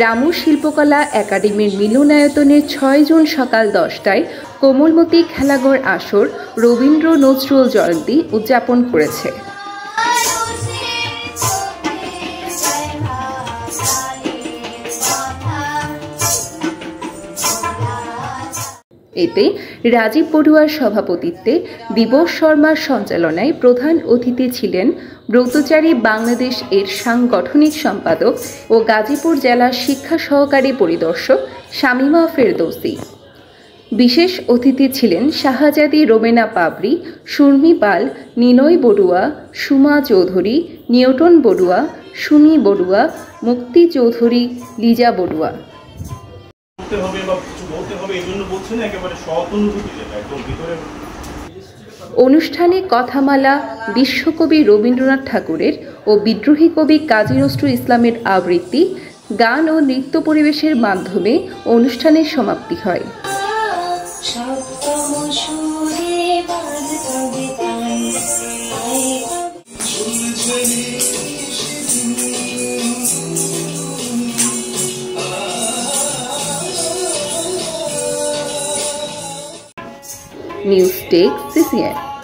রামু শিল্পকলা একাডেমির মিলনায়তনে ৬ জুন সকাল ১০টায় কোমলমতি খেলাঘর আসর রবীন্দ্র নজরুল জয়ন্তী উদযাপন করেছে। এতে রাজীব বড়ুয়ার সভাপতিত্বে দিবস শর্মার সঞ্চালনায় প্রধান অতিথি ছিলেন ব্রতচারী বাংলাদেশ এর সাংগঠনিক সম্পাদক ও গাজীপুর জেলা শিক্ষা সহকারী পরিদর্শক শামীমা ফেরদৌসী। বিশেষ অতিথি ছিলেন শাহজাদি রোমেনা পাবরি, সুরমি পাল, নিলয় বড়ুয়া, সুমা চৌধুরী, নিউটন বড়ুয়া, সুমি বড়ুয়া, মুক্তি চৌধুরী, লিজা বড়ুয়া। অনুষ্ঠানে কথামালা বিশ্বকবি রবীন্দ্রনাথ ঠাকুরের ও বিদ্রোহী কবি কাজী নজরুল ইসলামের আবৃত্তি, গান ও নৃত্য পরিবেশের মাধ্যমে অনুষ্ঠানের সমাপ্তি হয়। News desk, CCN।